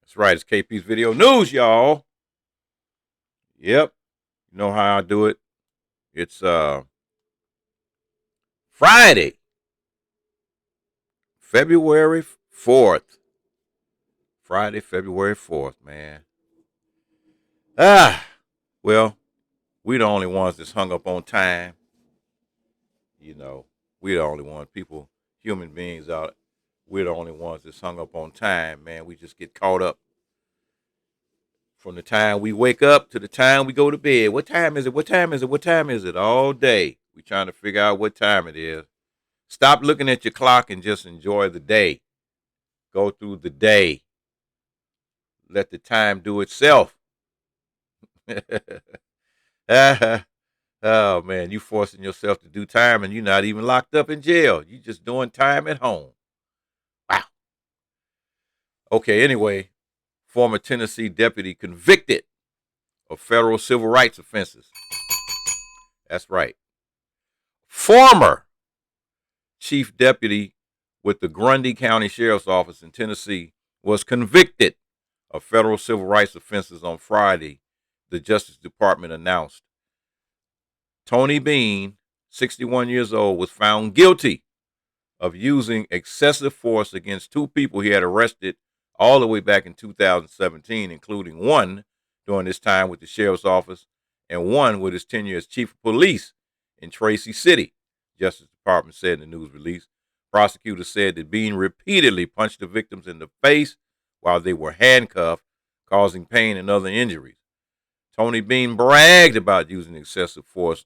That's right. It's KP's Video News, y'all. Yep. You know how I do it. It's Friday, February 4th. Friday, February 4th, man. Well, we the only ones that's hung up on time. You know, we the only ones, people, human beings out. We're the only ones that's hung up on time, man. We just get caught up from the time we wake up to the time we go to bed. What time is it? What time is it? What time is it? All day. We trying to figure out what time it is. Stop looking at your clock and just enjoy the day. Go through the day. Let the time do itself. Oh man, you forcing yourself to do time and you're not even locked up in jail. You just doing time at home. Wow. Okay, anyway, former Tennessee deputy convicted of federal civil rights offenses. That's right. Former chief deputy with the Grundy County Sheriff's Office in Tennessee was convicted of federal civil rights offenses on Friday, the Justice Department announced. Tony Bean, 61 years old, was found guilty of using excessive force against two people he had arrested all the way back in 2017, including one during his time with the sheriff's office and one with his tenure as chief of police in Tracy City, Justice Department said in the news release. Prosecutors said that Bean repeatedly punched the victims in the face while they were handcuffed, causing pain and other injuries. Tony Bean bragged about using excessive force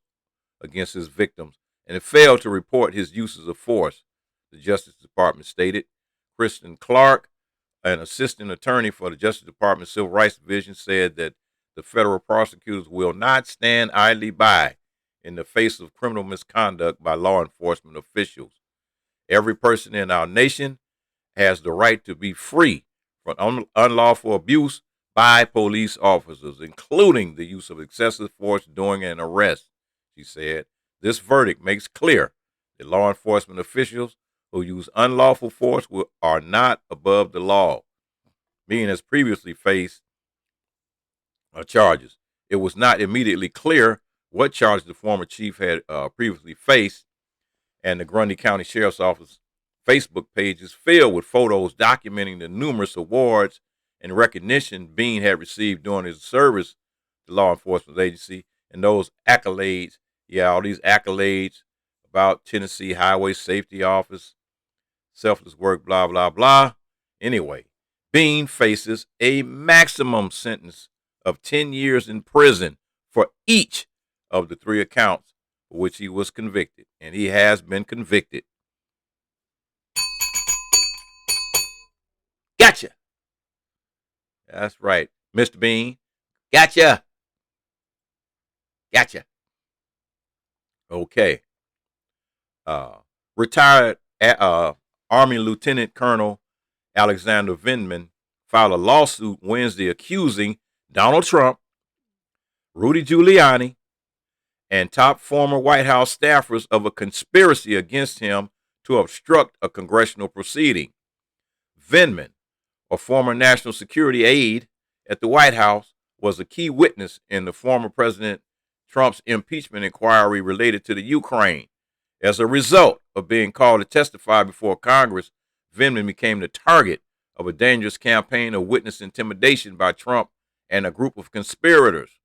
against his victims and failed to report his uses of force, the Justice Department stated. Kristen Clark, an assistant attorney for the Justice Department Civil Rights Division, said that the federal prosecutors will not stand idly by in the face of criminal misconduct by law enforcement officials. Every person in our nation has the right to be free from unlawful abuse by police officers, including the use of excessive force during an arrest, she said. This verdict makes clear that law enforcement officials who use unlawful force are not above the law. Bean has previously faced charges. It was not immediately clear what charge the former chief had previously faced, and the Grundy County Sheriff's Office Facebook page is filled with photos documenting the numerous awards and recognition Bean had received during his service to law enforcement agency, and those accolades, all these accolades about Tennessee Highway Safety Office, selfless work, blah, blah, blah. Anyway, Bean faces a maximum sentence of 10 years in prison for each of the three accounts for which he was convicted, and he has been convicted. Gotcha. That's right, Mr. Bean. Gotcha. Gotcha. Okay. Retired Army Lieutenant Colonel Alexander Vindman filed a lawsuit Wednesday accusing Donald Trump, Rudy Giuliani, and top former White House staffers of a conspiracy against him to obstruct a congressional proceeding. Vindman, a former national security aide at the White House, was a key witness in the former President Trump's impeachment inquiry related to the Ukraine. As a result of being called to testify before Congress, Vindman became the target of a dangerous campaign of witness intimidation by Trump and a group of conspirators,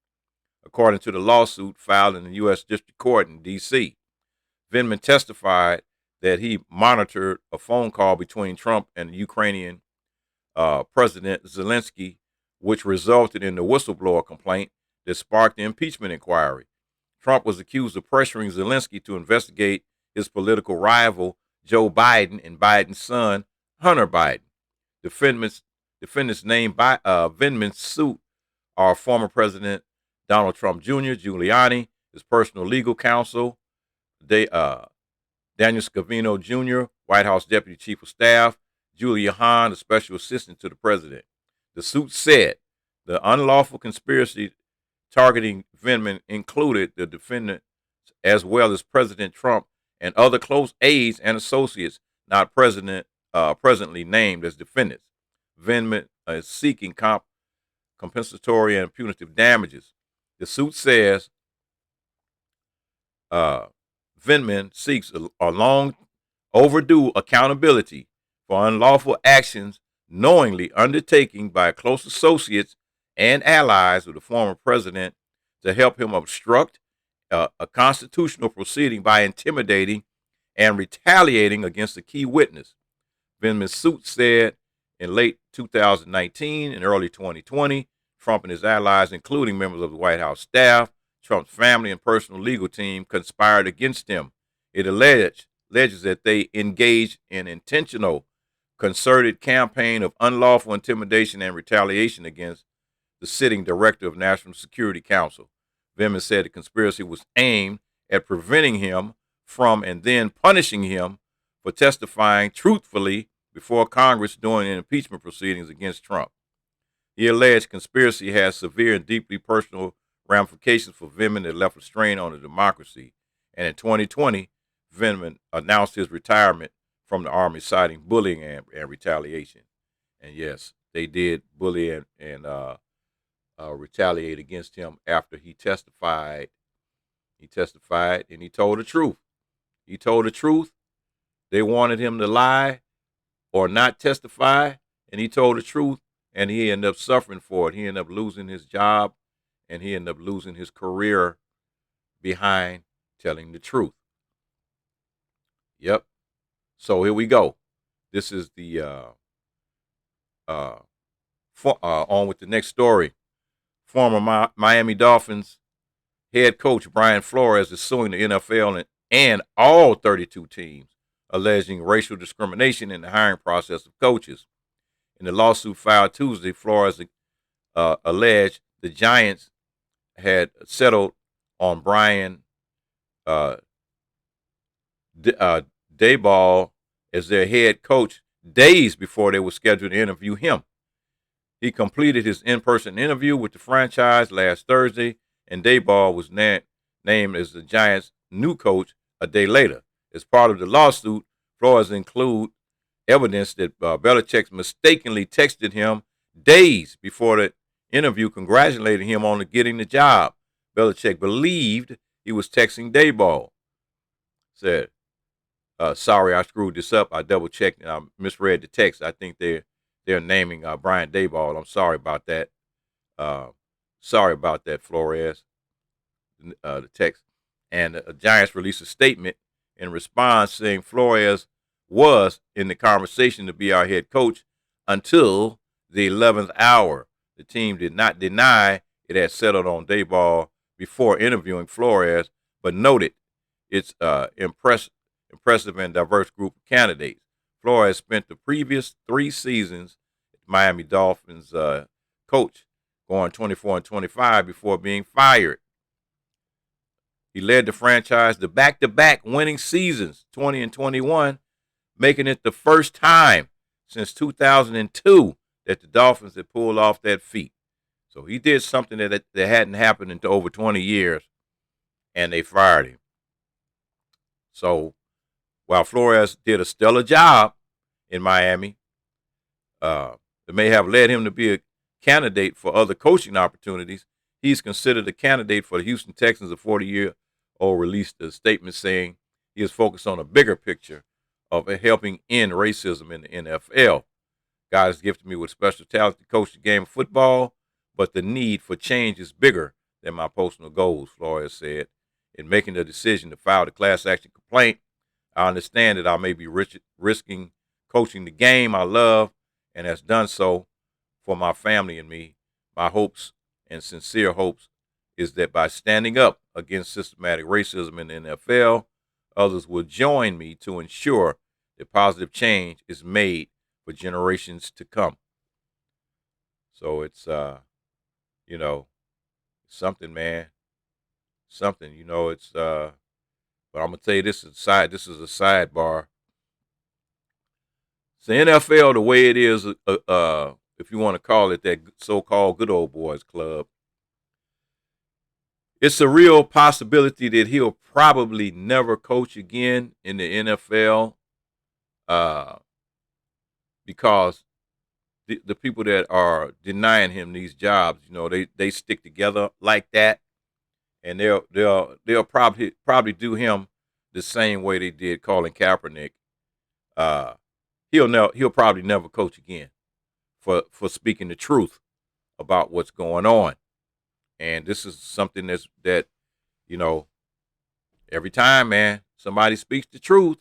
according to the lawsuit filed in the U.S. District Court in D.C. Vindman testified that he monitored a phone call between Trump and the Ukrainian President Zelensky, which resulted in the whistleblower complaint that sparked the impeachment inquiry. Trump was accused of pressuring Zelensky to investigate his political rival, Joe Biden, and Biden's son, Hunter Biden. Defendants named by Vindman's suit are former President Donald Trump Jr., Giuliani, his personal legal counsel, Daniel Scavino Jr., White House Deputy Chief of Staff, Julia Hahn, the special assistant to the president. The suit said the unlawful conspiracy targeting Vindman included the defendant as well as President Trump and other close aides and associates not presently named as defendants. Vindman is seeking compensatory and punitive damages. The suit says uh, Vindman seeks a long overdue accountability for unlawful actions knowingly undertaken by close associates and allies of the former president to help him obstruct a constitutional proceeding by intimidating and retaliating against a key witness. Vindman's suit said in late 2019 and early 2020, Trump and his allies, including members of the White House staff, Trump's family, and personal legal team, conspired against him. It alleges that they engaged in intentional, concerted campaign of unlawful intimidation and retaliation against the sitting director of National Security Council. Vindman said the conspiracy was aimed at preventing him from and then punishing him for testifying truthfully before Congress during impeachment proceedings against Trump. The alleged conspiracy has severe and deeply personal ramifications for Vindman that left a strain on the democracy. And in 2020, Vindman announced his retirement from the Army, citing bullying and retaliation. And yes, they did bully and retaliate against him after he testified. He testified and he told the truth. He told the truth. They wanted him to lie or not testify, and he told the truth, and he ended up suffering for it. He ended up losing his job, and he ended up losing his career behind telling the truth. Yep. So here we go. This is the on with the next story. Former Miami Dolphins head coach Brian Flores is suing the NFL and all 32 teams, alleging racial discrimination in the hiring process of coaches. In the lawsuit filed Tuesday, Flores alleged the Giants had settled on Brian Daboll as their head coach days before they were scheduled to interview him. He completed his in-person interview with the franchise last Thursday, and Daboll was named as the Giants' new coach a day later. As part of the lawsuit, Flores include evidence that Belichick mistakenly texted him days before the interview, congratulating him on getting the job. Belichick believed he was texting Daboll. Said, sorry, I screwed this up. I double-checked and I misread the text. I think they're naming Brian Daboll. I'm sorry about that. Sorry about that, Flores, the text. And the Giants released a statement in response saying Flores was in the conversation to be our head coach until the 11th hour. The team did not deny it had settled on Daboll before interviewing Flores, but noted its impressive and diverse group of candidates. Flores spent the previous 3 seasons at Miami Dolphins coach, going 24-25 before being fired. He led the franchise to back-to-back winning seasons, 20 and 21, making it the first time since 2002 that the Dolphins had pulled off that feat. So he did something that hadn't happened in over 20 years, and they fired him. So while Flores did a stellar job in Miami, it may have led him to be a candidate for other coaching opportunities. He's considered a candidate for the Houston Texans. A 40-year-old released a statement saying he is focused on a bigger picture of helping end racism in the NFL. God has gifted me with special talent to coach the game of football, but the need for change is bigger than my personal goals, Flores said. In making the decision to file the class action complaint, I understand that I may be risking coaching the game I love and has done so for my family and me. My hopes and sincere hopes is that by standing up against systematic racism in the NFL, others will join me to ensure that positive change is made for generations to come. So it's, something, man. Something, it's, but I'm going to tell you this is a sidebar. So NFL, the way it is, if you want to call it that so-called good old boys club, It's a real possibility that he'll probably never coach again in the NFL, uh, because the people that are denying him these jobs, they stick together like that, and they'll probably do him the same way they did Colin Kaepernick. Uh, he'll probably never coach again for speaking the truth about what's going on. And this is something that you know every time, man, somebody speaks the truth,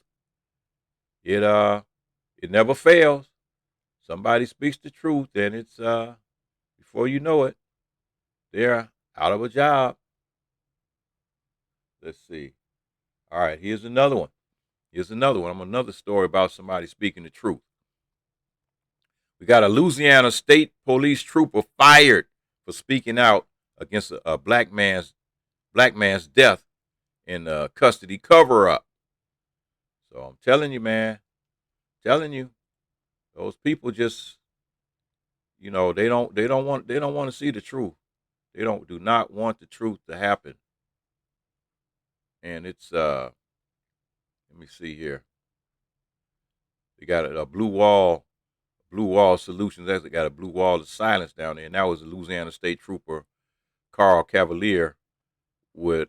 it never fails. Somebody speaks the truth, and it's before you know it, they're out of a job. Let's see. All right, here's another one. Here's another one. Another story about somebody speaking the truth. We got a Louisiana State Police trooper fired for speaking out against a black man's death in a custody cover up. So I'm telling you, man, telling you, those people just, they don't want to see the truth. They do not want the truth to happen. And it's let me see here. They got a blue wall solutions. They got a blue wall of silence down there, and that was a Louisiana State Trooper Carl Cavalier would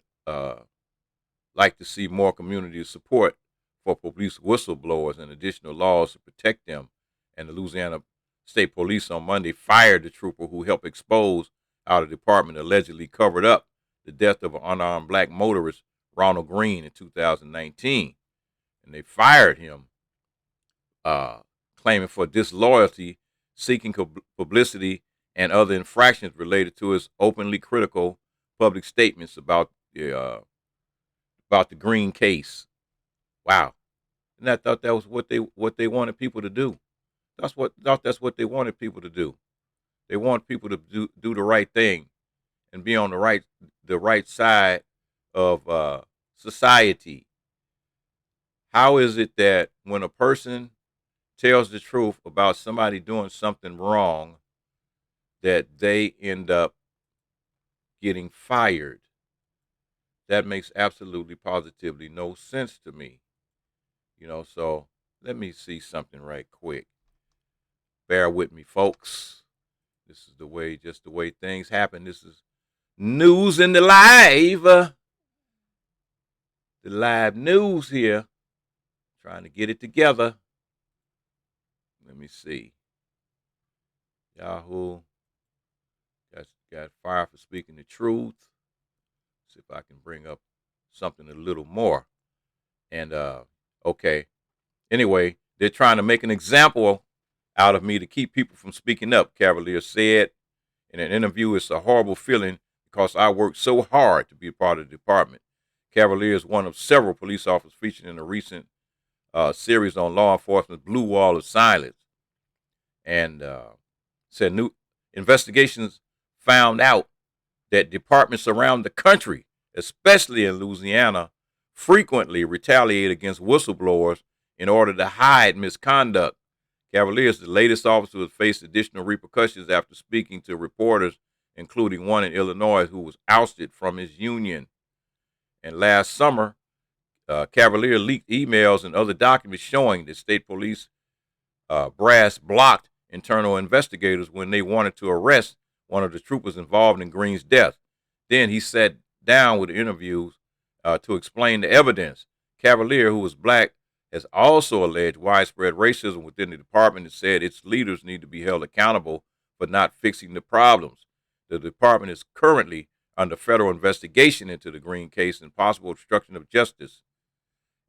like to see more community support for police whistleblowers and additional laws to protect them. And the Louisiana State Police on Monday fired the trooper who helped expose how the department allegedly covered up the death of an unarmed black motorist, Ronald Green, in 2019. And they fired him, uh, claiming for disloyalty, seeking publicity, and other infractions related to his openly critical public statements about the Green case. Wow. And I thought that was what they wanted people to do. That's what they wanted people to do. They want people to do the right thing and be on the right side of society. How is it that when a person tells the truth about somebody doing something wrong, that they end up getting fired? That makes absolutely positively no sense to me. So let me see something right quick. Bear with me, folks. This is just the way things happen. This is news in the live news here. Trying to get it together. Let me see. Yahoo got fired for speaking the truth. See if I can bring up something a little more. And okay. Anyway, they're trying to make an example out of me to keep people from speaking up, Cavalier said in an interview. It's a horrible feeling because I worked so hard to be a part of the department. Cavalier is one of several police officers featured in a recent series on law enforcement's Blue Wall of Silence, and said new investigations found out that departments around the country, especially in Louisiana, frequently retaliate against whistleblowers in order to hide misconduct. Cavalier is the latest officer who has faced additional repercussions after speaking to reporters, including one in Illinois who was ousted from his union. And last summer, Cavalier leaked emails and other documents showing that state police brass blocked internal investigators when they wanted to arrest one of the troopers involved in Green's death. Then he sat down with the interviews to explain the evidence. Cavalier, who was black, has also alleged widespread racism within the department and said its leaders need to be held accountable for not fixing the problems. The department is currently under federal investigation into the Green case and possible obstruction of justice,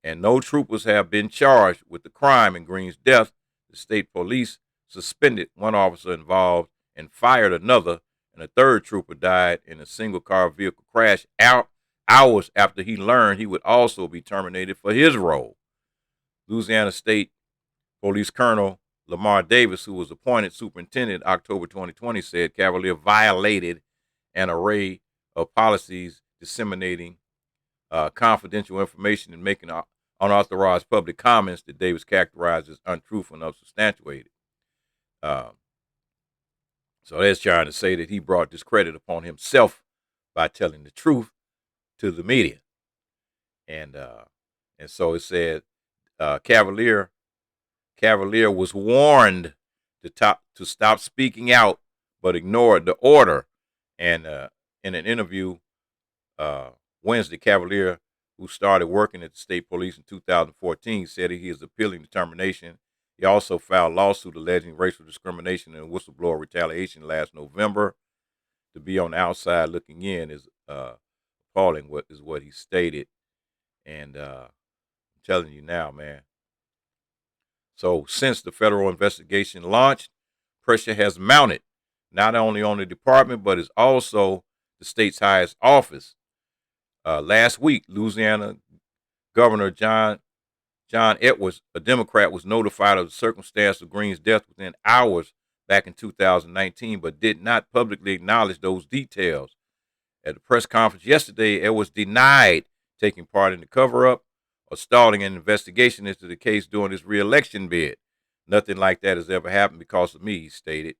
and no troopers have been charged with the crime in Green's death. The state police suspended one officer involved and fired another, and a third trooper died in a single-car vehicle crash hours after he learned he would also be terminated for his role. Louisiana State Police Colonel Lamar Davis, who was appointed superintendent in October 2020, said Cavalier violated an array of policies disseminating confidential information and making unauthorized public comments that Davis characterized as untruthful and unsubstantiated. So they're trying to say that he brought discredit upon himself by telling the truth to the media. And so it said Cavalier was warned to stop speaking out, but ignored the order. And in an interview Wednesday, Cavalier, who started working at the state police in 2014, said he is appealing the termination. He also filed a lawsuit alleging racial discrimination and whistleblower retaliation last November. To be on the outside looking in is appalling. What he stated, and I'm telling you now, man. So since the federal investigation launched, pressure has mounted not only on the department but is also the state's highest office. Last week, Louisiana Governor John Edwards, a Democrat, was notified of the circumstance of Green's death within hours back in 2019, but did not publicly acknowledge those details. At the press conference yesterday, Edwards denied taking part in the cover-up or stalling an investigation into the case during his re-election bid. Nothing like that has ever happened because of me, he stated.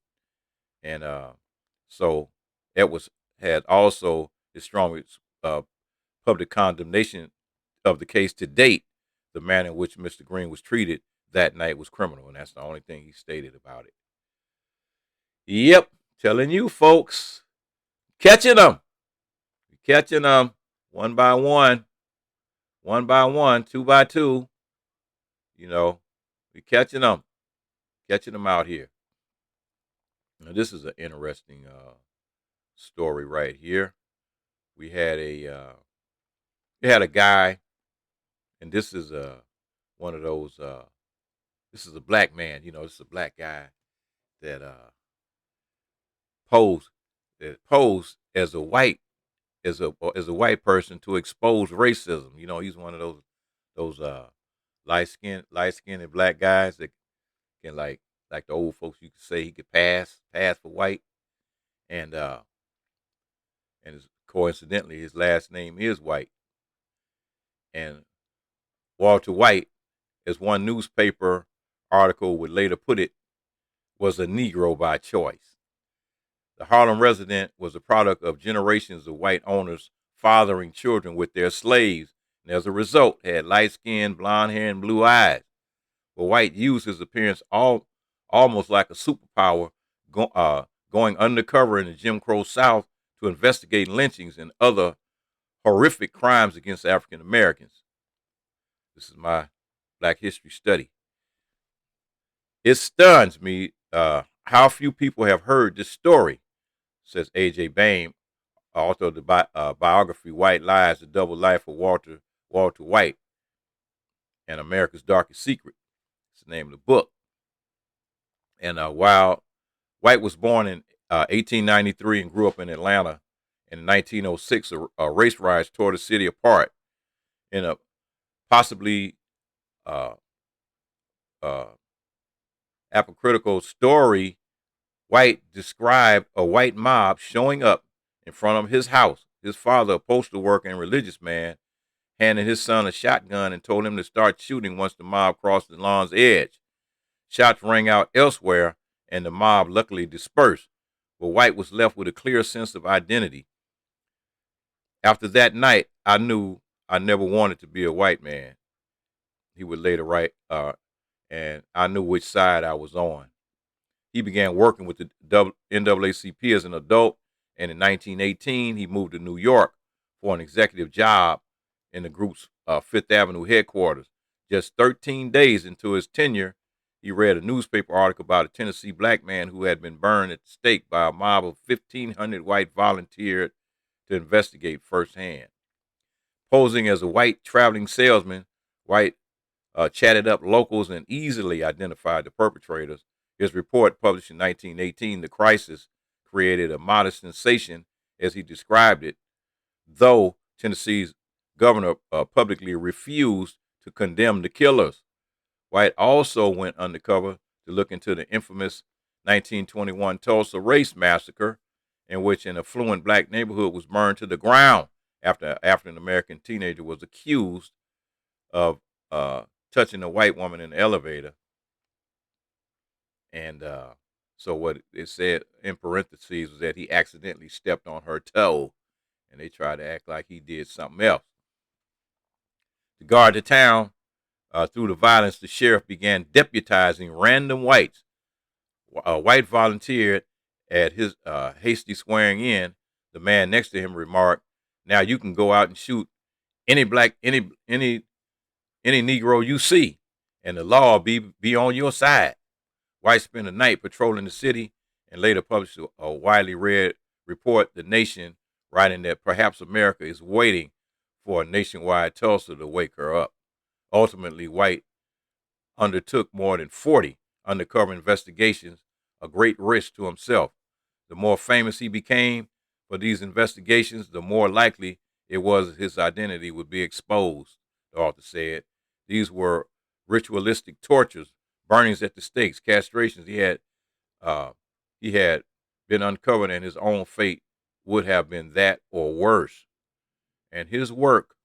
And so Edwards had also his strongest public condemnation of the case to date. The manner in which Mr. Green was treated that night was criminal, and that's the only thing he stated about it. Yep, telling you folks, catching them, one by one, two by two. You know, we're catching them out here. Now, this is an interesting story right here. We had a guy, and this is one of those. This is a black man. This is a black guy that posed as a white white person to expose racism. He's one of those light skinned black guys that can like the old folks, you could say he could pass for white, and coincidentally his last name is White. And Walter White, as one newspaper article would later put it, was a Negro by choice. The Harlem resident was a product of generations of white owners fathering children with their slaves, and as a result had light skin, blonde hair, and blue eyes. But White used his appearance almost like a superpower, going undercover in the Jim Crow South to investigate lynchings and other horrific crimes against African Americans. This is my Black History study. It stuns me how few people have heard this story, says A.J. Bain, author of the biography White Lies, The Double Life of Walter White and America's Darkest Secret. It's the name of the book. And while White was born in 1893 and grew up in Atlanta, in 1906, a race riots tore the city apart. In a possibly apocryphal story, White described a white mob showing up in front of his house. His father, a postal worker and religious man, handed his son a shotgun and told him to start shooting once the mob crossed the lawn's edge. Shots rang out elsewhere, and the mob luckily dispersed, but White was left with a clear sense of identity. After that night, I knew I never wanted to be a white man, he would later write, and I knew which side I was on. He began working with the NAACP as an adult, and in 1918, he moved to New York for an executive job in the group's Fifth Avenue headquarters. Just 13 days into his tenure, he read a newspaper article about a Tennessee black man who had been burned at the stake by a mob of 1,500 white volunteered to investigate firsthand. Posing as a white traveling salesman, White chatted up locals and easily identified the perpetrators. His report, published in 1918, The Crisis, created a modest sensation, as he described it, though Tennessee's governor publicly refused to condemn the killers. White also went undercover to look into the infamous 1921 Tulsa Race Massacre, in which an affluent black neighborhood was burned to the ground after an African-American teenager was accused of touching a white woman in the elevator. And so what it said in parentheses was that he accidentally stepped on her toe. and they tried to act like he did something else. To guard the town through the violence, the sheriff began deputizing random whites. A white volunteered at his hasty swearing in. The man next to him remarked, "Now you can go out and shoot any black, any Negro you see, and the law will be on your side." White spent a night patrolling the city and later published a widely read report, The Nation, writing that perhaps America is waiting for a nationwide Tulsa to wake her up. Ultimately, White undertook more than 40 undercover investigations, a great risk to himself. The more famous he became for these investigations, the more likely it was his identity would be exposed, the author said. These were ritualistic tortures, burnings at the stakes, castrations. He had been uncovered, and his own fate would have been that or worse. And his work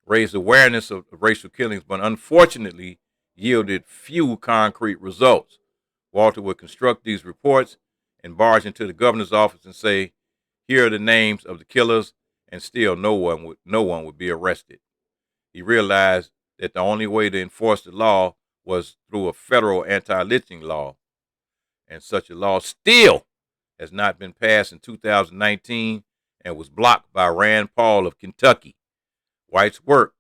raised awareness of racial killings, but unfortunately yielded few concrete results. Walter would construct these reports and barge into the governor's office and say, "Here are the names of the killers," and still no one would be arrested. He realized that the only way to enforce the law was through a federal anti-lynching law, and such a law still has not been passed in 2019 and was blocked by Rand Paul of Kentucky. White's work,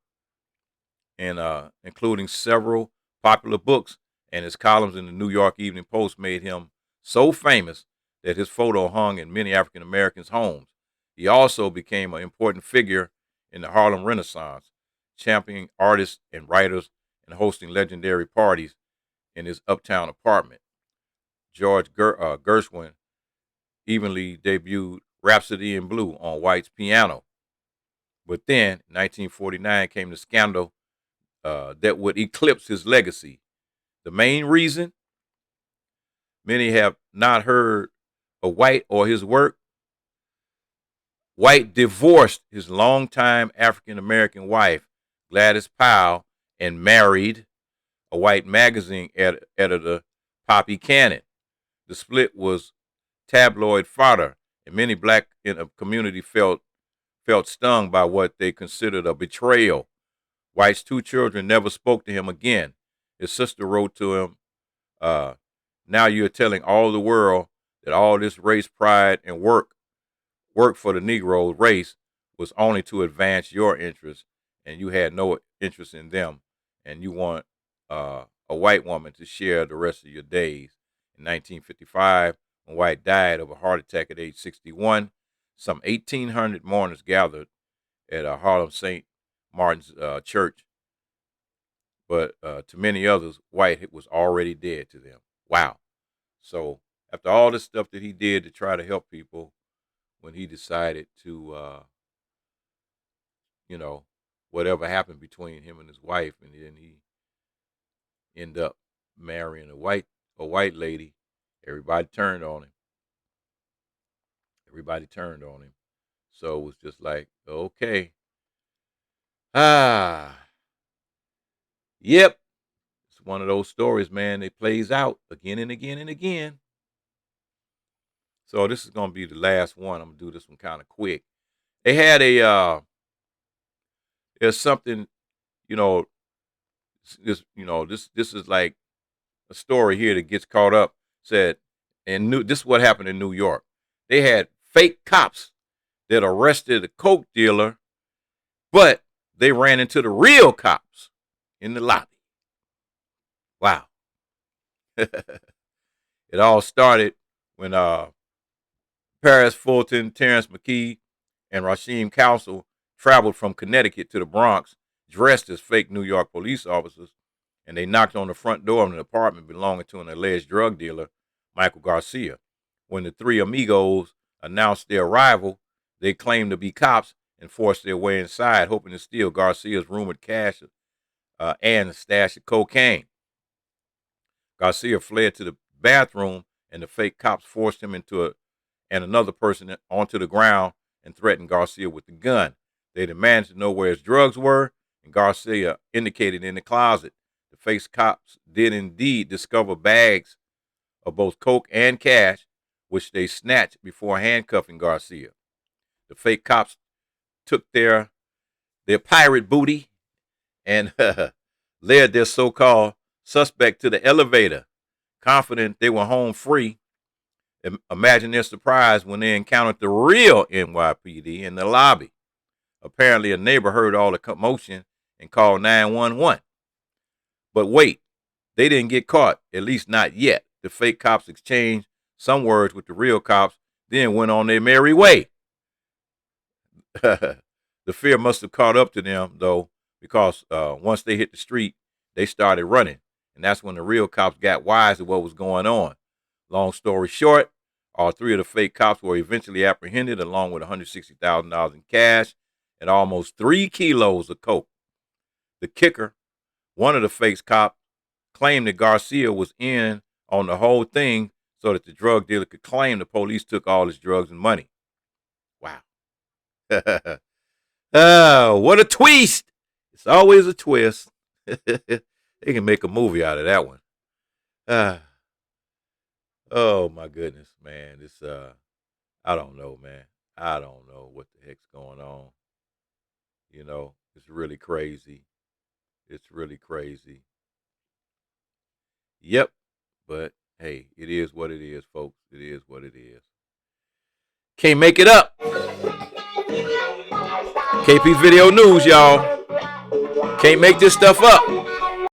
and including several popular books and his columns in the New York Evening Post, made him so famous that his photo hung in many African Americans' homes. He also became an important figure in the Harlem Renaissance, championing artists and writers and hosting legendary parties in his uptown apartment. George Gershwin evenly debuted Rhapsody in Blue on White's piano. But then, in 1949, came the scandal that would eclipse his legacy. The main reason many have not heard of White or his work: White divorced his longtime African American wife, Gladys Powell, and married a white magazine editor, Poppy Cannon. The split was tabloid fodder, and many black in a community felt stung by what they considered a betrayal. White's two children never spoke to him again. His sister wrote to him, "Now you're telling all the world that all this race pride and work for the Negro race was only to advance your interests, and you had no interest in them, and you want a white woman to share the rest of your days." In 1955, when White died of a heart attack at age 61, some 1,800 mourners gathered at Harlem St. Martin's Church. But to many others, White was already dead to them. Wow. So after all the stuff that he did to try to help people, when he decided to, you know, whatever happened between him and his wife, and then he ended up marrying a white lady, everybody turned on him. Everybody turned on him. So it was just like, okay. Yep. It's one of those stories, man, that plays out again and again and again. So this is gonna be the last one. I'm gonna do this one kind of quick. They had there's something, you know, this is like a story here that gets caught up. Said, and this is what happened in New York. They had fake cops that arrested a coke dealer, but they ran into the real cops in the lobby. Wow. It all started when Paris Fulton, Terrence McKee, and Rasheem Council traveled from Connecticut to the Bronx dressed as fake New York police officers, and they knocked on the front door of an apartment belonging to an alleged drug dealer, Michael Garcia. When the three amigos announced their arrival, they claimed to be cops and forced their way inside, hoping to steal Garcia's rumored cash and a stash of cocaine. Garcia fled to the bathroom, and the fake cops forced him and another person onto the ground and threatened Garcia with the gun. They demanded to know where his drugs were, and Garcia indicated in the closet. The fake cops did indeed discover bags of both coke and cash, which they snatched before handcuffing Garcia. The fake cops took their pirate booty and led their so-called suspect to the elevator, confident they were home free. Imagine their surprise when they encountered the real NYPD in the lobby. Apparently, a neighbor heard all the commotion and called 911. But wait, they didn't get caught, at least not yet. The fake cops exchanged some words with the real cops, then went on their merry way. The fear must have caught up to them, though, because once they hit the street, they started running. And that's when the real cops got wise to what was going on. Long story short, all three of the fake cops were eventually apprehended, along with $160,000 in cash and almost 3 kilos of coke. The kicker, one of the fake cops claimed that Garcia was in on the whole thing so that the drug dealer could claim the police took all his drugs and money. Wow. Oh, what a twist! It's always a twist. They can make a movie out of that one. Oh my goodness, man. This I don't know, man. I don't know what the heck's going on. You know, it's really crazy. It's really crazy. Yep. But hey, it is what it is, folks. It is what it is. Can't make it up. KP Video News, y'all. Can't make this stuff up.